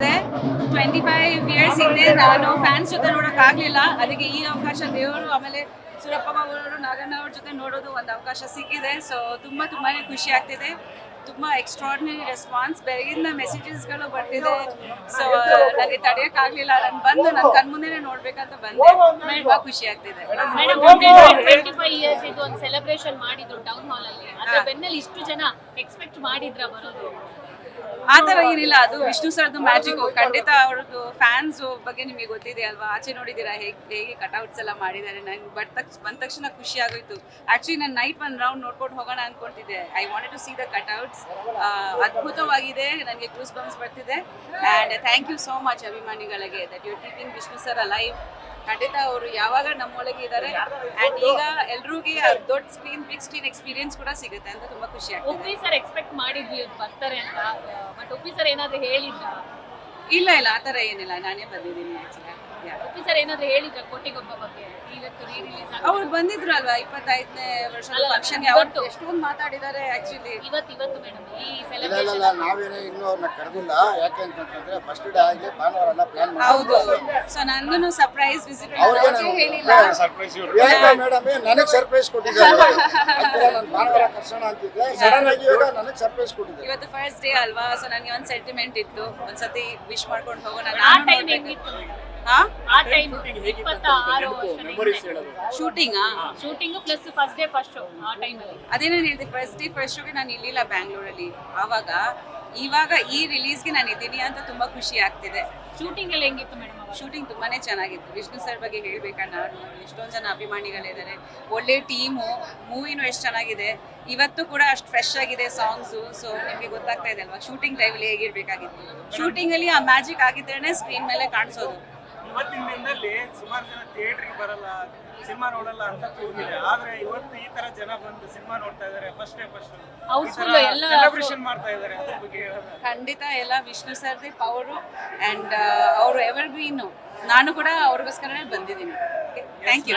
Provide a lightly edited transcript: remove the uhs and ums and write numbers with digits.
25 years ಹಿಂದೆ ನಾನು fans ಜೊತೆ ನೋಡೋಕ್ಕಾಗಲಿಲ್ಲ. ಅದಕ್ಕೆ ಈ ಅವಕಾಶ ದೇವರು ಆಮೇಲೆ ಸುರಪ್ಪ ಅವರು ನಾಗಣ್ಣ ಅವ್ರ ಜೊತೆ ನೋಡೋದು ಒಂದು ಅವಕಾಶ ಸಿಕ್ಕಿದೆ. ಸೊ ತುಂಬಾ ಖುಷಿ ಆಗ್ತಿದೆ. ತುಂಬ ಎಕ್ಸ್ಟ್ರಾರ್ಡಿನರಿ ರೆಸ್ಪಾನ್ಸ್, ಬೆಳಗಿಂದ ಮೆಸೇಜಸ್ಗಳು ಬರ್ತಿದೆ. ಸೊ ನನಗೆ ತಡೆಯೋಕ್ಕಾಗಲಿಲ್ಲ. ನಾನು ಬಂದು ನನ್ನ ಕಣ್ಮುಂದೆನೇ ನೋಡ್ಬೇಕಂತ ಬಂದೆ. ತುಂಬ ಖುಷಿ ಆಗ್ತಿದೆ. ಮೇಡಮ್ 25 ಇಯರ್ಸ್ ಇದು ಒಂದು ಸೆಲೆಬ್ರೇಷನ್ ಮಾಡಿದ್ರು ಟೌನ್ ಹಾಲ್ ಅಲ್ಲಿ. ಅದ್ರ ಬೆನ್ನಲ್ಲಿ ಇಷ್ಟು ಜನ ಎಕ್ಸ್ಪೆಕ್ಟ್ ಮಾಡಿದ್ರ ಬರೋದು? ಆ ಥರ ಏನಿಲ್ಲ, ಅದು ವಿಷ್ಣು ಸರ್ದು ಮ್ಯಾಜಿಕ್. ಖಂಡಿತ ಅವ್ರದ್ದು ಫ್ಯಾನ್ಸ್ ಬಗ್ಗೆ ನಿಮಗೆ ಗೊತ್ತಿದೆ ಅಲ್ವಾ, ಆಚೆ ನೋಡಿದ್ದೀರಾ ಹೇಗೆ ಕಟ್ಔಟ್ಸ್ ಎಲ್ಲ ಮಾಡಿದ್ದಾರೆ. ನಂಗೆ ಬಂದ ತಕ್ಷಣ ಖುಷಿ ಆಗೋಯ್ತು. ಆ್ಯಕ್ಚುಲಿ ನಾನು ನೈಟ್ ಒಂದು ರೌಂಡ್ ನೋಡ್ಕೊಂಡು ಹೋಗೋಣ ಅಂದ್ಕೊಳ್ತಿದ್ದೆ. I wanted to see the cutouts. ಅದ್ಭುತವಾಗಿದೆ, ನನಗೆ ಗೂಸ್ ಬಂಪ್ಸ್ ಬರ್ತಿದೆ. And thank you so much ಅಭಿಮಾನಿಗಳಿಗೆ that you keeping Vishnu sir alive. ಖಂಡಿತ ಅವರು ಯಾವಾಗ ನಮ್ಮೊಳಗೆ ಇದ್ದಾರೆ. ಆ್ಯಂಡ್ ಈಗ ಎಲ್ರಿಗೂ ದೊಡ್ಡ ಸ್ಕ್ರೀನ್, ಬಿಗ್ ಸ್ಕ್ರೀನ್ ಎಕ್ಸ್ಪೀರಿಯನ್ಸ್ ಕೂಡ ಸಿಗುತ್ತೆ ಅಂತ ತುಂಬ ಖುಷಿ ಆಗ್ತದೆ. ಒಪ್ಪಿ ಸರ್ ಎಕ್ಸ್ಪೆಕ್ಟ್ ಮಾಡಿದ್ವಿ ಬರ್ತಾರೆ ಅಂತ, ಬಟ್ ಒಪ್ಪಿ ಸರ್ ಏನಾದ್ರು ಹೇಳಿದ್ರ? ಇಲ್ಲ ಆ ಥರ ಏನಿಲ್ಲ, ನಾನೇ ಬಂದಿದ್ದೀನಿ ಆ್ಯಕ್ಚುಲಿ. ಒಪ್ಪಿ ಸರ್ ಏನಾದ್ರು ಹೇಳಿದ್ರ ಕೋಟಿಗೊಬ್ಬ ಬಗ್ಗೆ? ಇವತ್ತು ರೀ ರಿಲೀಸ್ ಅವ್ರು ಬಂದಿದ್ರು ಅಲ್ವಾ 25ನೇ ವರ್ಷದ ಫಂಕ್ಷನ್ಗೆ. ಅವತ್ತು ಎಷ್ಟೊಂದು ಮಾತಾಡಿದ್ದಾರೆ ಆ್ಯಕ್ಚುಲಿ. ಇವತ್ತು ಮೇಡಮ್ ಈ ಇಲ್ಲ ಸೆಲೆಬ್ರೇಷನ್ ನಾವೇನೇ ಇನ್ನೂ ಅವ್ರನ್ನ ಕರೆದಿಲ್ಲ. ಯಾಕೆ ಅಂತಂದ್ರೆ ಫಸ್ಟ್ ಡೇ ಆಗಲಿ ಭಾನುವಾರ ಎಲ್ಲ ಪ್ಲಾನ್ ಹೌದು. ಸೊ ನನಗೂ ಸರ್ಪ್ರೈಸ್ ವಿಸಿಟ್ ಹೇಳಿಲ್ಲ. ಮೇಡಮ್ ನನಗೆ ಸರ್ಪ್ರೈಸ್ ಕೊಟ್ಟಿದ್ದಾರೆ. ನಾನು ಭಾನುವಾರ ಕರ್ಸೋಣ ಅಂತಿದ್ದೆ, ಸಡನ್ ಆಗಿ ಇವಾಗ ನನಗೆ ಸರ್ಪ್ರೈಸ್ ಕೊಟ್ಟಿದ್ದಾರೆ. ಇವತ್ತು ಫಸ್ಟ್ ಡೇ ಅಲ್ವಾ, ಸೊ ನನಗೆ ಒಂದು ಸೆಂಟಿಮೆಂಟ್ ಇತ್ತು. ಒಂದ್ಸತಿ ವಿಶ್ ಮಾಡ್ಕೊಂಡು ಹೋಗೋಣ. ಆ ಟೈಮ್ ಹೆಂಗಿತ್ತು? ಆ time 26 shooting plus first day first show. ಆ ಟೈಮ್ ಅಲ್ಲಿ ಅದೇ ನಾನು ಹೇಳಿದೆ, ಫಸ್ಟ್ ಡೇ ಫಸ್ಟ್ ಶೋಗೆ ನಾನು ಇರ್ಲಿಲ್ಲ ಬ್ಯಾಂಗ್ಳೂರಲ್ಲಿ. ಇವಾಗ ಈ ರಿಲೀಸ್ಗೆ ನಾನು ಇದ್ದೀನಿ ಅಂತ ತುಂಬಾ ಖುಷಿ ಆಗ್ತಿದೆ. ಶೂಟಿಂಗ್ ಎಲ್ಲ ಹೆಂಗಿತ್ತು ಮೇಡಮ್? ಶೂಟಿಂಗ್ ತುಂಬಾನೇ ಚೆನ್ನಾಗಿತ್ತು. ವಿಷ್ಣು ಸರ್ ಬಗ್ಗೆ ಹೇಳ್ಬೇಕಣ್ಣ, ಎಷ್ಟೊಂದು ಜನ ಅಭಿಮಾನಿಗಳಿದ್ದಾರೆ, ಒಳ್ಳೆ ಟೀಮು, ಮೂವಿನೂ ಎಷ್ಟು ಚೆನ್ನಾಗಿದೆ. ಇವತ್ತು ಕೂಡ ಅಷ್ಟು ಫ್ರೆಶ್ ಆಗಿದೆ ಸಾಂಗ್ಸು. ಸೊ ನಿಮಗೆ ಗೊತ್ತಾಗ್ತಾ ಇದೆ ಅಲ್ವಾ ಶೂಟಿಂಗ್ ಟೈಮಲ್ಲಿ ಹೇಗಿರ್ಬೇಕಾಗಿತ್ತು. ಶೂಟಿಂಗಲ್ಲಿ ಆ ಮ್ಯಾಜಿಕ್ ಆಗಿದ್ರೇನೆ ಸ್ಕ್ರೀನ್ ಮೇಲೆ ಕಾಣಿಸೋದು. ಇವತ್ತಿನ ದಿನದಲ್ಲಿ ಸುಮಾರು ಜನ ಥಿಯೇಟ್ರಿಗೆ ಬರಲ್ಲ, ಸಿನಿಮಾ ನೋಡಲ್ಲ ಅಂತ ಕೂಗಿದೆ. ಆದ್ರೆ ಇವತ್ತು ಈ ತರ ಜನ ಬಂದು ಸಿನಿಮಾ ನೋಡ್ತಾ ಇದಾರೆ. ಫಸ್ಟ್ ಸೆಲೆಬ್ರೇಷನ್ ಮಾಡ್ತಾ ಇದಾರೆ. ಅದ್ರ ಬಗ್ಗೆ ಖಂಡಿತ ಎಲ್ಲ ವಿಷ್ಣು ಸರ್ದೇ ಪವರು. ಆ್ಯಂಡ್ ಅವರು ಎವರ್ ಗ್ರೀನು. ನಾನು ಕೂಡ ಅವ್ರಿಗೋಸ್ಕರನೇ ಬಂದಿದ್ದೀನಿ. Thank you.